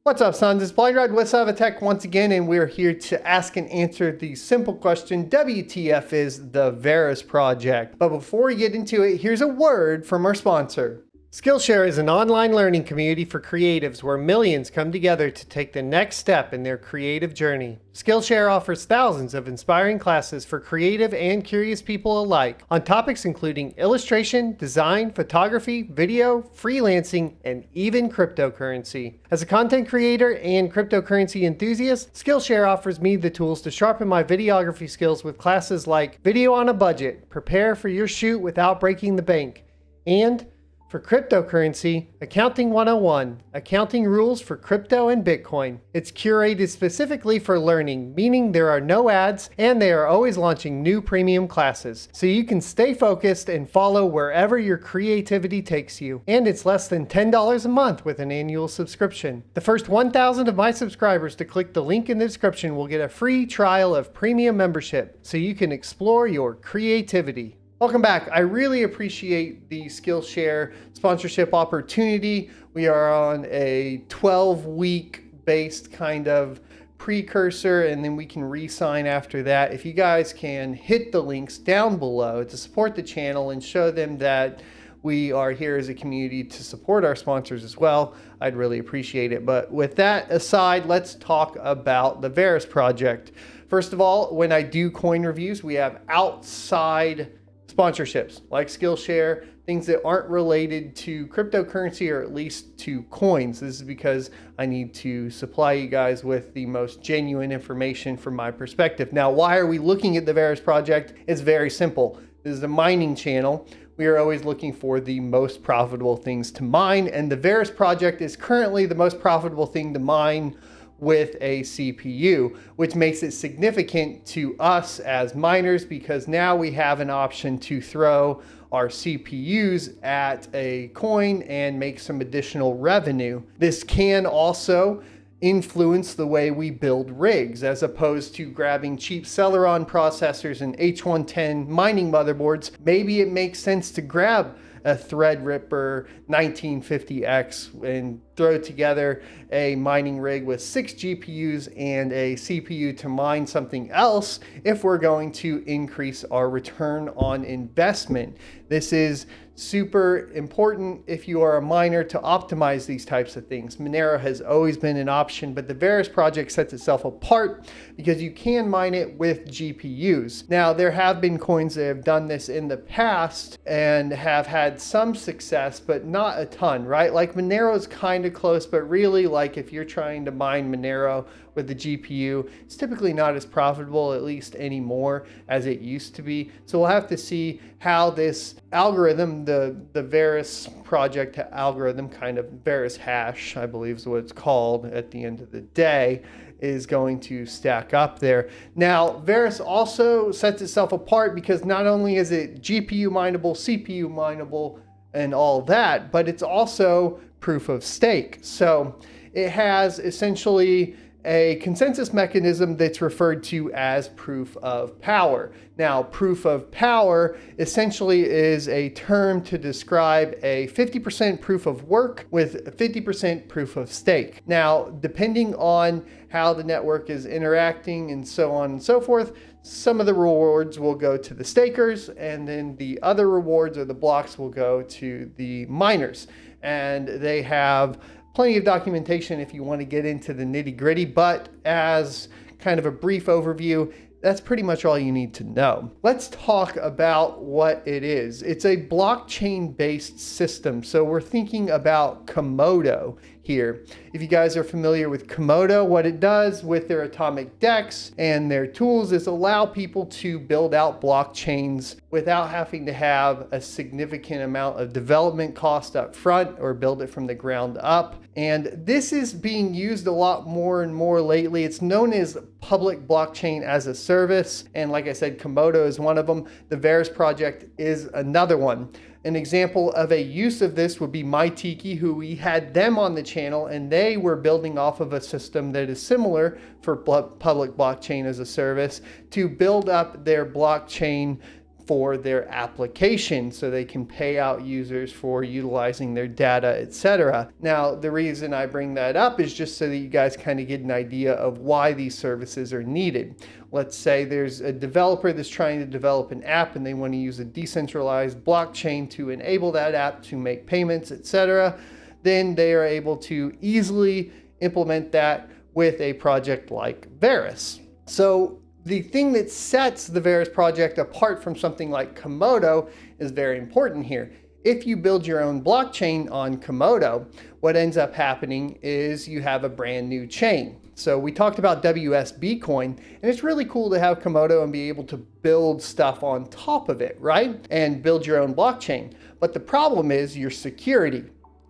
What's up, sons? It's Blind Ride with Tech once again, and we're here to ask and answer the simple question, WTF is the Verus project? But before we get into it, here's a word from our sponsor. Skillshare is an online learning community for creatives where millions come together to take the next step in their creative journey. Skillshare offers thousands of inspiring classes for creative and curious people alike on topics including illustration, design, photography, video, freelancing, and even cryptocurrency. As a content creator and cryptocurrency enthusiast, Skillshare offers me the tools to sharpen my videography skills with classes like Video on a Budget, Prepare for Your Shoot Without Breaking the Bank, and for cryptocurrency, Accounting 101, Accounting Rules for Crypto and Bitcoin. It's curated specifically for learning, meaning there are no ads and they are always launching new premium classes. So you can stay focused and follow wherever your creativity takes you. And it's less than $10 a month with an annual subscription. The first 1,000 of my subscribers to click the link in the description will get a free trial of premium membership so you can explore your creativity. Welcome back. I really appreciate the Skillshare sponsorship opportunity. We are on a 12-week based kind of precursor, and then we can re-sign after that. If you guys can hit the links down below to support the channel and show them that we are here as a community to support our sponsors as well, I'd really appreciate it. But with that aside, let's talk about the Verus project. First of all, when I do coin reviews, we have outside sponsorships like Skillshare, things that aren't related to cryptocurrency or at least to coins. This is because I need to supply you guys with the most genuine information from my perspective. Now, why are we looking at the Verus project? It's very simple. This is a mining channel. We are always looking for the most profitable things to mine, and the Verus project is currently the most profitable thing to mine with a CPU, which makes it significant to us as miners because now we have an option to throw our CPUs at a coin and make some additional revenue. This can also influence the way we build rigs, as opposed to grabbing cheap Celeron processors and H110 mining motherboards. Maybe it makes sense to grab a Threadripper 1950X and throw together a mining rig with 6 GPUs and a CPU to mine something else if we're going to increase our return on investment. This is super important if you are a miner to optimize these types of things. Monero has always been an option, but the Verus project sets itself apart because you can mine it with GPUs. Now, there have been coins that have done this in the past and have had some success, but not a ton, right? Like Monero is kind of close, but really, like if you're trying to mine Monero with the GPU, it's typically not as profitable, at least anymore, as it used to be. So we'll have to see how this algorithm, the Verus project algorithm, kind of Verus hash, I believe is what it's called at the end of the day, is going to stack up there. Now, Verus also sets itself apart because not only is it GPU mineable, CPU mineable, and all that, but it's also proof of stake. So it has essentially a consensus mechanism that's referred to as proof of power. Now, proof of power essentially is a term to describe a 50% proof of work with 50% proof of stake. Now, depending on how the network is interacting and so on and so forth, some of the rewards will go to the stakers, and then the other rewards or the blocks will go to the miners. And they have plenty of documentation if you want to get into the nitty-gritty, but as kind of a brief overview, that's pretty much all you need to know. Let's talk about what it is. It's a blockchain-based system, so we're thinking about Komodo here. If you guys are familiar with Komodo, what it does with their atomic DEX and their tools is allow people to build out blockchains without having to have a significant amount of development cost up front or build it from the ground up. And this is being used a lot more and more lately. It's known as public blockchain as a service. And like I said, Komodo is one of them. The Verus project is another one. An example of a use of this would be MyTiki, who we had them on the channel, and they were building off of a system that is similar for public blockchain as a service to build up their blockchain for their application so they can pay out users for utilizing their data, etc. Now, the reason I bring that up is just so that you guys kind of get an idea of why these services are needed. Let's say there's a developer that's trying to develop an app and they want to use a decentralized blockchain to enable that app to make payments, etc. Then they are able to easily implement that with a project like Verus. So the thing that sets the Verus project apart from something like Komodo is very important here. If you build your own blockchain on Komodo, what ends up happening is you have a brand new chain. So we talked about WSB coin, and it's really cool to have Komodo and be able to build stuff on top of it, right? And build your own blockchain. But the problem is your security.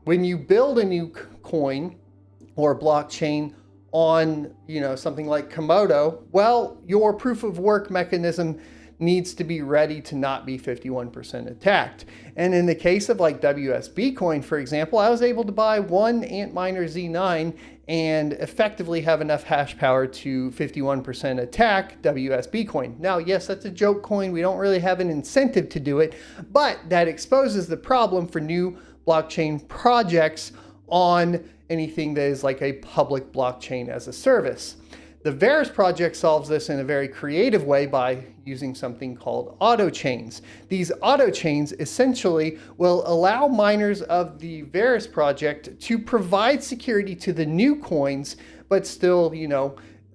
When you build a new coin or blockchain on, something like Komodo, well, your proof of work mechanism needs to be ready to not be 51% attacked. And in the case of like WSB coin, for example, I was able to buy one Antminer Z9 and effectively have enough hash power to 51% attack WSB coin. Now, yes, that's a joke coin. We don't really have an incentive to do it, but that exposes the problem for new blockchain projects on anything that is like a public blockchain as a service. The Verus project solves this in a very creative way by using something called auto chains. These auto chains essentially will allow miners of the Verus project to provide security to the new coins, but still,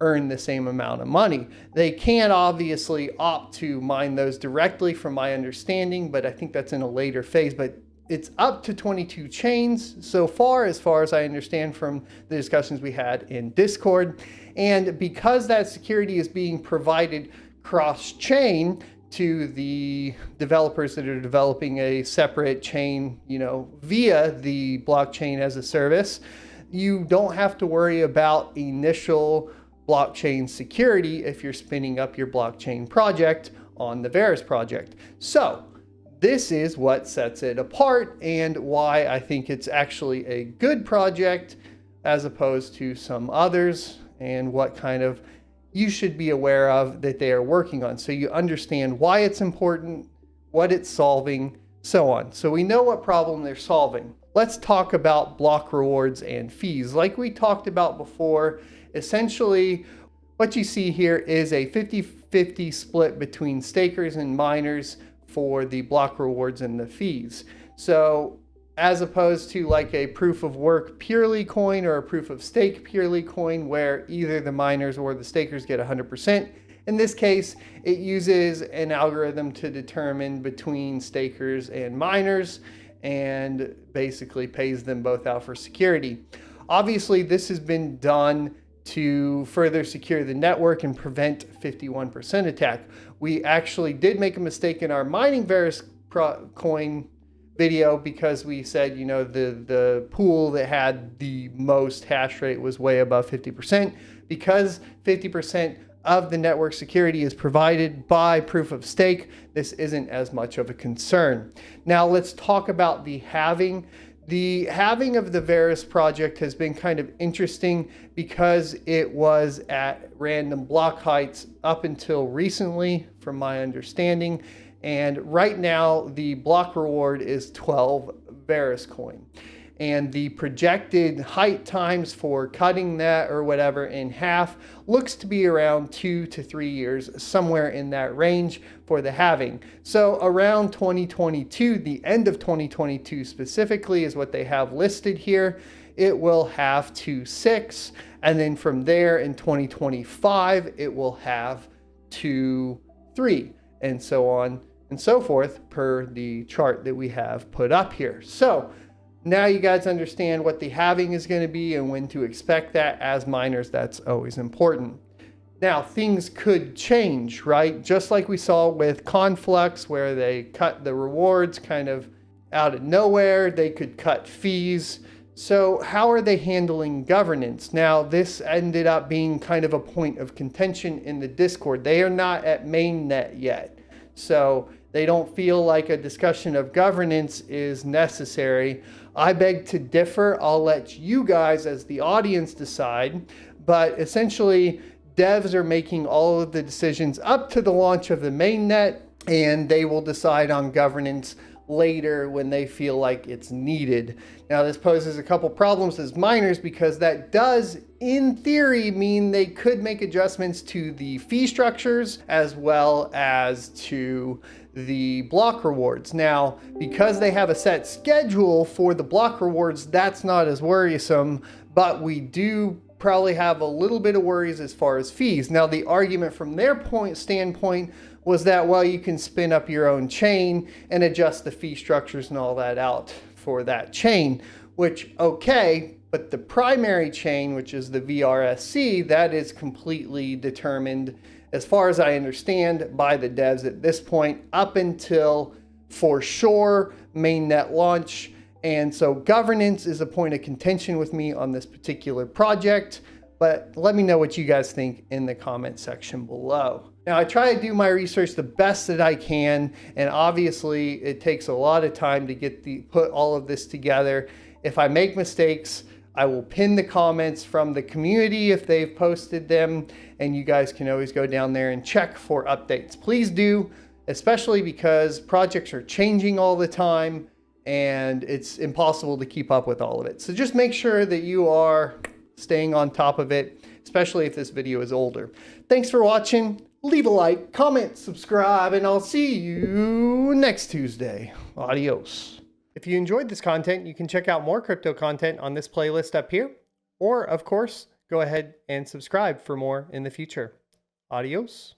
earn the same amount of money. They can obviously opt to mine those directly from my understanding, but I think that's in a later phase. But it's up to 22 chains so far, as I understand from the discussions we had in Discord. And because that security is being provided cross-chain to the developers that are developing a separate chain, via the blockchain as a service, you don't have to worry about initial blockchain security if you're spinning up your blockchain project on the Verus project. So this is what sets it apart and why I think it's actually a good project as opposed to some others, and what kind of you should be aware of that they are working on, so you understand why it's important, what it's solving, so on. So we know what problem they're solving. Let's talk about block rewards and fees. Like we talked about before, essentially what you see here is a 50-50 split between stakers and miners for the block rewards and the fees. So as opposed to like a proof of work purely coin or a proof of stake purely coin where either the miners or the stakers get 100%. In this case, it uses an algorithm to determine between stakers and miners and basically pays them both out for security. Obviously, this has been done to further secure the network and prevent 51% attack. We actually did make a mistake in our mining Verus coin video because we said, the pool that had the most hash rate was way above 50%. Because 50% of the network security is provided by proof of stake, this isn't as much of a concern. Now let's talk about the halving. The halving of the Verus project has been kind of interesting because it was at random block heights up until recently, from my understanding. And right now, the block reward is 12 Verus coin. And the projected height times for cutting that or whatever in half looks to be around 2 to 3 years, somewhere in that range for the halving. So around 2022, the end of 2022 specifically is what they have listed here. It will have 2.6, and then from there in 2025, it will have 2.3, and so on and so forth per the chart that we have put up here. So now you guys understand what the halving is going to be and when to expect that. As miners, that's always important. Now, things could change, right? Just like we saw with Conflux, where they cut the rewards kind of out of nowhere, they could cut fees. So how are they handling governance? Now, this ended up being kind of a point of contention in the Discord. They are not at mainnet yet, so they don't feel like a discussion of governance is necessary. I beg to differ. I'll let you guys as the audience decide, but essentially devs are making all of the decisions up to the launch of the mainnet, and they will decide on governance later when they feel like it's needed. Now, this poses a couple problems as miners because that does, in theory, mean they could make adjustments to the fee structures as well as to the block rewards. Now, because they have a set schedule for the block rewards, that's not as worrisome, but we do probably have a little bit of worries as far as fees. Now, the argument from their standpoint was that, well, you can spin up your own chain and adjust the fee structures and all that out for that chain, which, okay, but the primary chain, which is the VRSC, that is completely determined, as far as I understand, by the devs at this point, up until, for sure, mainnet launch. And so governance is a point of contention with me on this particular project, but let me know what you guys think in the comment section below. Now, I try to do my research the best that I can, and obviously it takes a lot of time to put all of this together. If I make mistakes, I will pin the comments from the community if they've posted them, and you guys can always go down there and check for updates. Please do, especially because projects are changing all the time, and it's impossible to keep up with all of it. So just make sure that you are staying on top of it, especially if this video is older. Thanks for watching. Leave a like, comment, subscribe, and I'll see you next Tuesday. Adios. If you enjoyed this content, you can check out more crypto content on this playlist up here, or of course, go ahead and subscribe for more in the future. Adios.